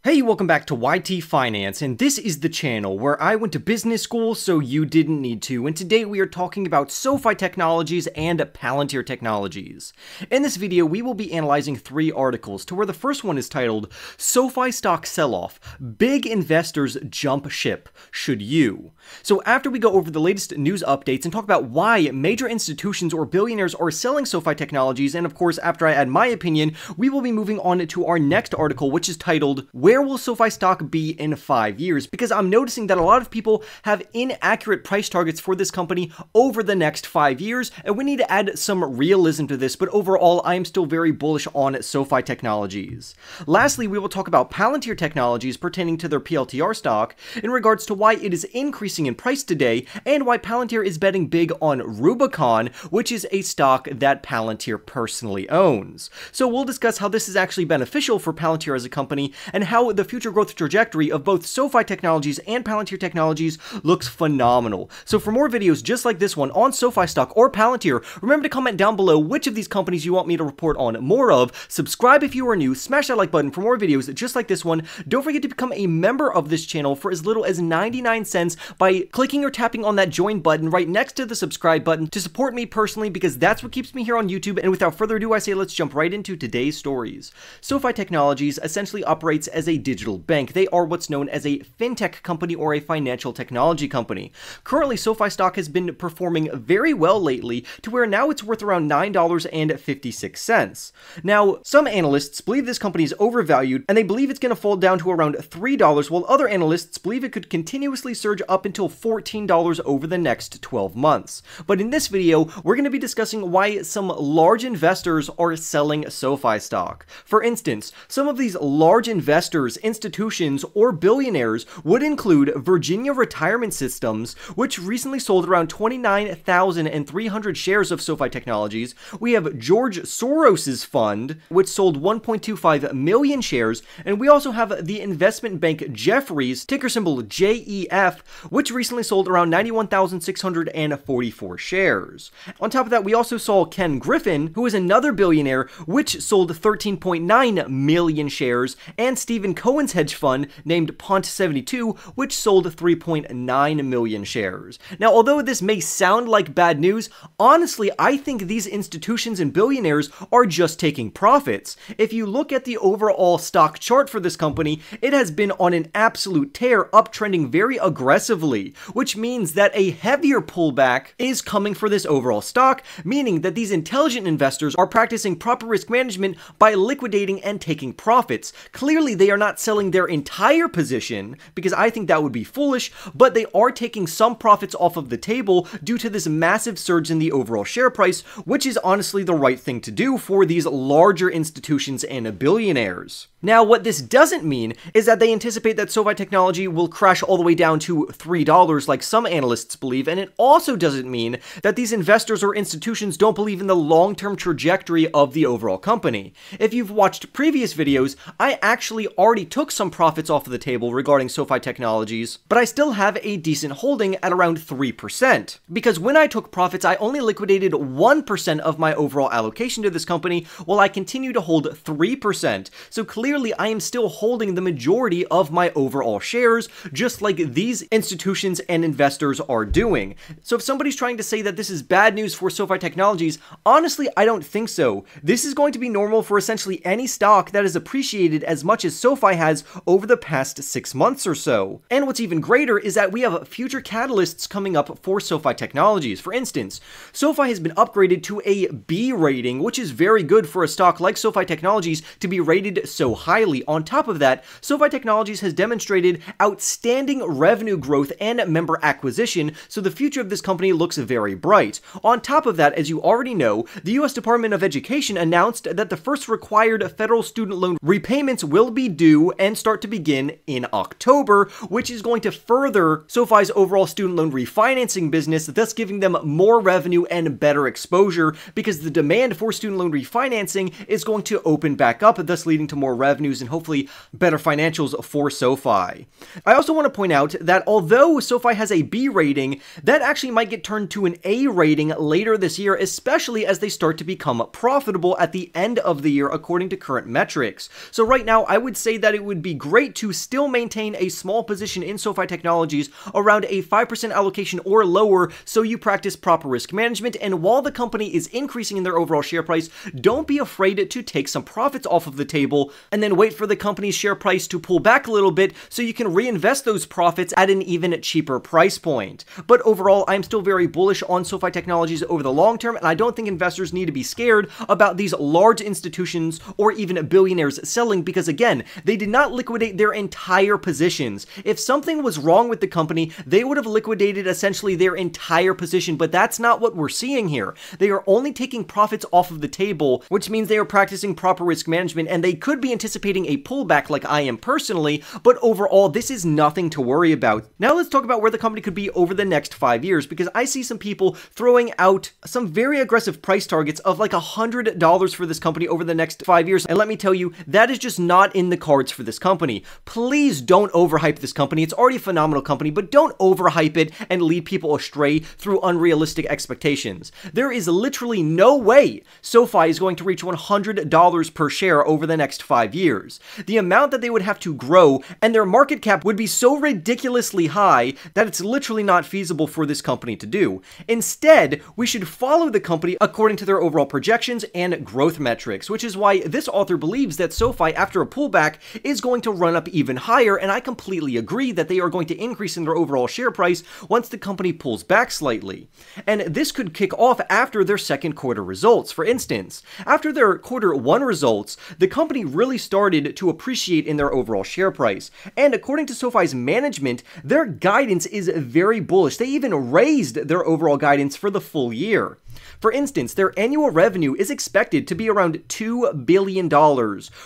Hey, welcome back to YT Finance, and this is the channel where I went to business school so you didn't need to, and today we are talking about Sofi Technologies and Palantir Technologies. In this video, we will be analyzing three articles, to where the first one is titled, Sofi Stock Sell-Off, Big Investors Jump Ship, Should You? So after we go over the latest news updates and talk about why major institutions or billionaires are selling Sofi Technologies, and of course after I add my opinion, we will be moving on to our next article, which is titled, Where will Sofi stock be in 5 years? Because I'm noticing that a lot of people have inaccurate price targets for this company over the next 5 years, and we need to add some realism to this, but overall, I am still very bullish on Sofi Technologies. Lastly, we will talk about Palantir Technologies pertaining to their PLTR stock in regards to why it is increasing in price today, and why Palantir is betting big on Rubicon, which is a stock that Palantir personally owns. So we'll discuss how this is actually beneficial for Palantir as a company, and how the future growth trajectory of both Sofi Technologies and Palantir Technologies looks phenomenal. So for more videos just like this one on Sofi stock or Palantir, remember to comment down below which of these companies you want me to report on more of, subscribe if you are new, smash that like button for more videos just like this one, don't forget to become a member of this channel for as little as 99 cents by clicking or tapping on that join button right next to the subscribe button to support me personally, because that's what keeps me here on YouTube. And without further ado, I say let's jump right into today's stories. Sofi Technologies essentially operates as a digital bank. They are what's known as a fintech company or a financial technology company. Currently, Sofi stock has been performing very well lately, to where now it's worth around $9.56. Now, some analysts believe this company is overvalued, and they believe it's going to fall down to around $3, while other analysts believe it could continuously surge up until $14 over the next 12 months. But in this video, we're going to be discussing why some large investors are selling Sofi stock. For instance, some of these large investors, institutions, or billionaires would include Virginia Retirement Systems, which recently sold around 29,300 shares of Sofi Technologies. We have George Soros' fund, which sold 1.25 million shares, and we also have the investment bank Jefferies, ticker symbol JEF, which recently sold around 91,644 shares. On top of that, we also saw Ken Griffin, who is another billionaire, which sold 13.9 million shares, and Stephen Cohen's hedge fund named Pont72, which sold 3.9 million shares. Now, although this may sound like bad news, honestly, I think these institutions and billionaires are just taking profits. If you look at the overall stock chart for this company, it has been on an absolute tear, uptrending very aggressively, which means that a heavier pullback is coming for this overall stock, meaning that these intelligent investors are practicing proper risk management by liquidating and taking profits. Clearly, they are not selling their entire position, because I think that would be foolish, but they are taking some profits off of the table due to this massive surge in the overall share price, which is honestly the right thing to do for these larger institutions and billionaires. Now, what this doesn't mean is that they anticipate that Sofi Technology will crash all the way down to $3 like some analysts believe, and it also doesn't mean that these investors or institutions don't believe in the long-term trajectory of the overall company. If you've watched previous videos, I actually already took some profits off of the table regarding Sofi Technologies, but I still have a decent holding at around 3%. Because when I took profits, I only liquidated 1% of my overall allocation to this company, while I continue to hold 3%. So clearly, I am still holding the majority of my overall shares, just like these institutions and investors are doing. So if somebody's trying to say that this is bad news for Sofi Technologies, honestly, I don't think so. This is going to be normal for essentially any stock that has appreciated as much as Sofi has over the past 6 months or so. And what's even greater is that we have future catalysts coming up for Sofi Technologies. For instance, Sofi has been upgraded to a B rating, which is very good for a stock like Sofi Technologies to be rated so highly. On top of that, Sofi Technologies has demonstrated outstanding revenue growth and member acquisition, so the future of this company looks very bright. On top of that, as you already know, the US Department of Education announced that the first required federal student loan repayments will be due and start to begin in October, which is going to further Sofi's overall student loan refinancing business, thus giving them more revenue and better exposure, because the demand for student loan refinancing is going to open back up, thus leading to more revenue revenues and hopefully better financials for SoFi. I also want to point out that although SoFi has a B rating, that actually might get turned to an A rating later this year, especially as they start to become profitable at the end of the year according to current metrics. So right now, I would say that it would be great to still maintain a small position in SoFi Technologies around a 5% allocation or lower, so you practice proper risk management, and while the company is increasing in their overall share price, don't be afraid to take some profits off of the table and then wait for the company's share price to pull back a little bit so you can reinvest those profits at an even cheaper price point. But overall, I'm still very bullish on SoFi Technologies over the long term, and I don't think investors need to be scared about these large institutions or even billionaires selling, because again, they did not liquidate their entire positions. If something was wrong with the company, they would have liquidated essentially their entire position, but that's not what we're seeing here. They are only taking profits off of the table, which means they are practicing proper risk management, and they could be anticipating a pullback like I am personally, but overall, this is nothing to worry about. Now let's talk about where the company could be over the next 5 years, because I see some people throwing out some very aggressive price targets of like $100 for this company over the next 5 years, and let me tell you, that is just not in the cards for this company. Please don't overhype this company. It's already a phenomenal company, but don't overhype it and lead people astray through unrealistic expectations. There is literally no way SoFi is going to reach $100 per share over the next 5 years. The amount that they would have to grow and their market cap would be so ridiculously high that it's literally not feasible for this company to do. Instead, we should follow the company according to their overall projections and growth metrics, which is why this author believes that SoFi, after a pullback, is going to run up even higher, and I completely agree that they are going to increase in their overall share price once the company pulls back slightly. And this could kick off after their second quarter results. For instance, after their quarter one results, the company really started to appreciate in their overall share price. And according to SoFi's management, their guidance is very bullish. They even raised their overall guidance for the full year. For instance, their annual revenue is expected to be around $2 billion,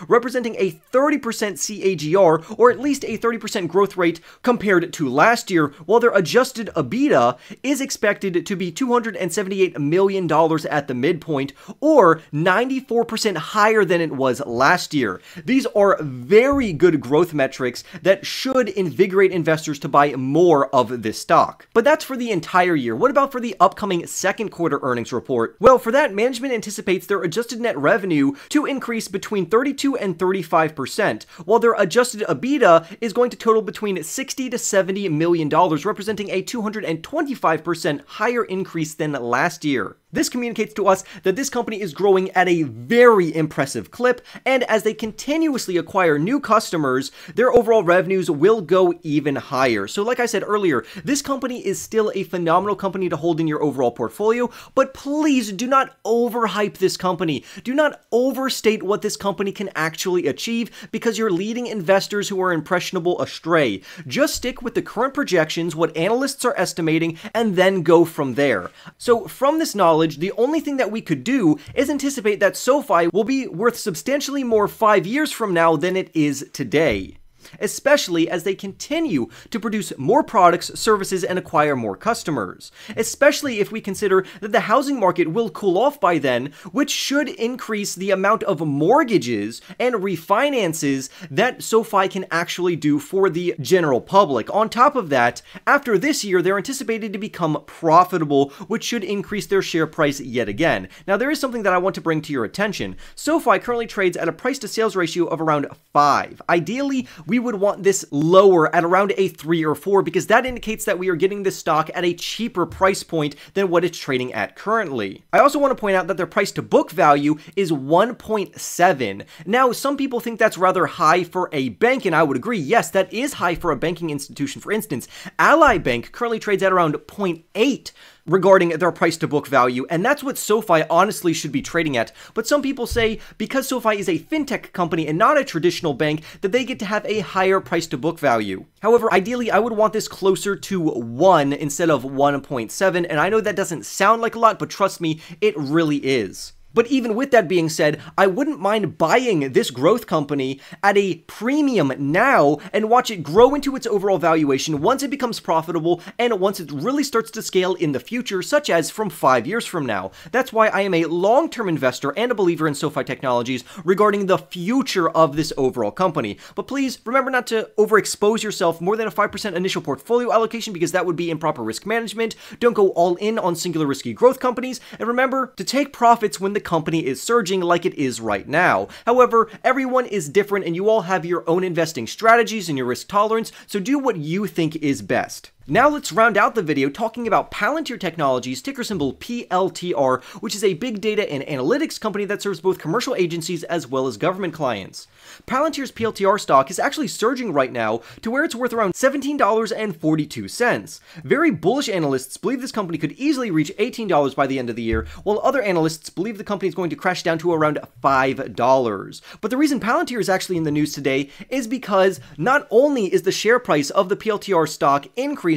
representing a 30% CAGR, or at least a 30% growth rate compared to last year, while their adjusted EBITDA is expected to be $278 million at the midpoint, or 94% higher than it was last year. These are very good growth metrics that should invigorate investors to buy more of this stock. But that's for the entire year. What about for the upcoming second quarter earnings report? Well, for that, management anticipates their adjusted net revenue to increase between 32 and 35%, while their adjusted EBITDA is going to total between $60 to $70 million, representing a 225% higher increase than last year. This communicates to us that this company is growing at a very impressive clip, and as they continuously acquire new customers, their overall revenues will go even higher. So like I said earlier, this company is still a phenomenal company to hold in your overall portfolio, but please do not overhype this company. Do not overstate what this company can actually achieve, because you're leading investors who are impressionable astray. Just stick with the current projections, what analysts are estimating, and then go from there. So from this knowledge, the only thing that we could do is anticipate that SoFi will be worth substantially more 5 years from now than it is today, especially as they continue to produce more products, services, and acquire more customers. Especially if we consider that the housing market will cool off by then, which should increase the amount of mortgages and refinances that SoFi can actually do for the general public. On top of that, after this year, they're anticipated to become profitable, which should increase their share price yet again. Now, there is something that I want to bring to your attention. SoFi currently trades at a price to sales ratio of around 5. Ideally, we would want this lower at around a 3 or 4, because that indicates that we are getting this stock at a cheaper price point than what it's trading at currently. I also want to point out that their price to book value is 1.7. Now, some people think that's rather high for a bank, and I would agree, yes, that is high for a banking institution. For instance, Ally Bank currently trades at around 0.8 regarding their price to book value, and that's what SoFi honestly should be trading at. But some people say because SoFi is a fintech company and not a traditional bank, that they get to have a higher price to book value. However, ideally, I would want this closer to 1 instead of 1.7, and I know that doesn't sound like a lot, but trust me, it really is. But even with that being said, I wouldn't mind buying this growth company at a premium now and watch it grow into its overall valuation once it becomes profitable and once it really starts to scale in the future, such as from 5 years from now. That's why I am a long-term investor and a believer in SoFi Technologies regarding the future of this overall company. But please remember not to overexpose yourself more than a 5% initial portfolio allocation, because that would be improper risk management. Don't go all in on singular risky growth companies, and remember to take profits when the company is surging like it is right now. However, everyone is different and you all have your own investing strategies and your risk tolerance, so do what you think is best. Now let's round out the video talking about Palantir Technologies, ticker symbol PLTR, which is a big data and analytics company that serves both commercial agencies as well as government clients. Palantir's PLTR stock is actually surging right now to where it's worth around $17.42. Very bullish analysts believe this company could easily reach $18 by the end of the year, while other analysts believe the company is going to crash down to around $5. But the reason Palantir is actually in the news today is because not only is the share price of the PLTR stock increasing,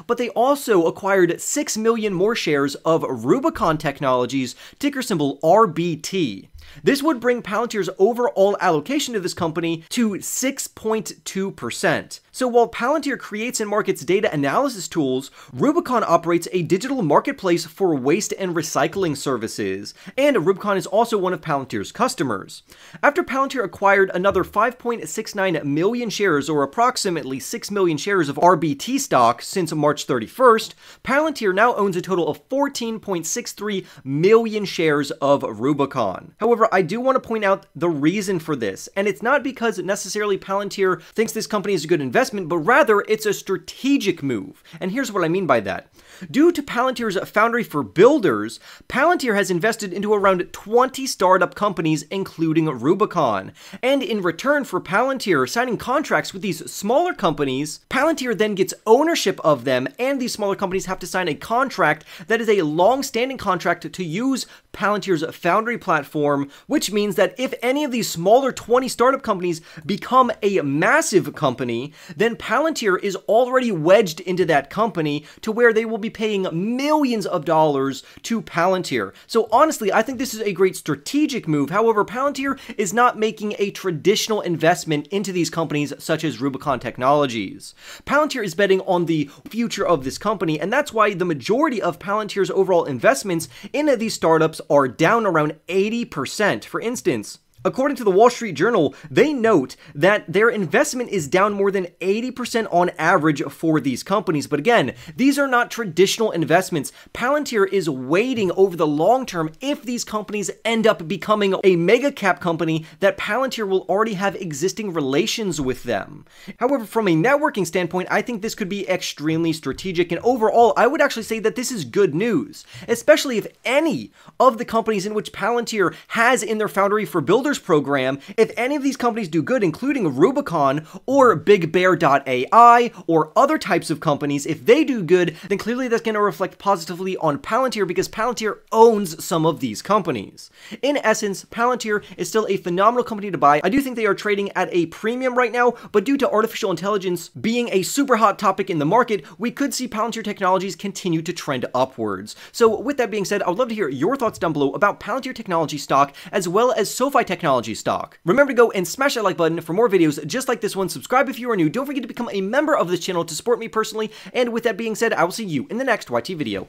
but they also acquired 6 million more shares of Rubicon Technologies, ticker symbol RBT. This would bring Palantir's overall allocation to this company to 6.2%. So while Palantir creates and markets data analysis tools, Rubicon operates a digital marketplace for waste and recycling services, and Rubicon is also one of Palantir's customers. After Palantir acquired another 5.69 million shares, or approximately 6 million shares of RBT stock since March 31st, Palantir now owns a total of 14.63 million shares of Rubicon. However, I do want to point out the reason for this, and it's not because necessarily Palantir thinks this company is a good investment, but rather it's a strategic move. And here's what I mean by that. Due to Palantir's Foundry for Builders, Palantir has invested into around 20 startup companies, including Rubicon. And in return for Palantir signing contracts with these smaller companies, Palantir then gets ownership of them, and these smaller companies have to sign a contract that is a long-standing contract to use Palantir's Foundry platform, which means that if any of these smaller 20 startup companies become a massive company, then Palantir is already wedged into that company to where they will be paying millions of dollars to Palantir. So honestly, I think this is a great strategic move. However, Palantir is not making a traditional investment into these companies such as Rubicon Technologies. Palantir is betting on the future of this company, and that's why the majority of Palantir's overall investments in these startups are down around 80%. For instance, according to the Wall Street Journal, they note that their investment is down more than 80% on average for these companies. But again, these are not traditional investments. Palantir is waiting over the long term if these companies end up becoming a mega cap company that Palantir will already have existing relations with them. However, from a networking standpoint, I think this could be extremely strategic, and overall, I would actually say that this is good news, especially if any of the companies in which Palantir has in their Foundry for Builders program, if any of these companies do good, including Rubicon or BigBear.ai or other types of companies, if they do good, then clearly that's going to reflect positively on Palantir because Palantir owns some of these companies. In essence, Palantir is still a phenomenal company to buy. I do think they are trading at a premium right now, but due to artificial intelligence being a super hot topic in the market, we could see Palantir Technologies continue to trend upwards. So with that being said, I would love to hear your thoughts down below about Palantir Technology stock as well as SoFi Technology stock. Remember to go and smash that like button for more videos just like this one. Subscribe if you are new. Don't forget to become a member of this channel to support me personally. And with that being said, I will see you in the next YT video.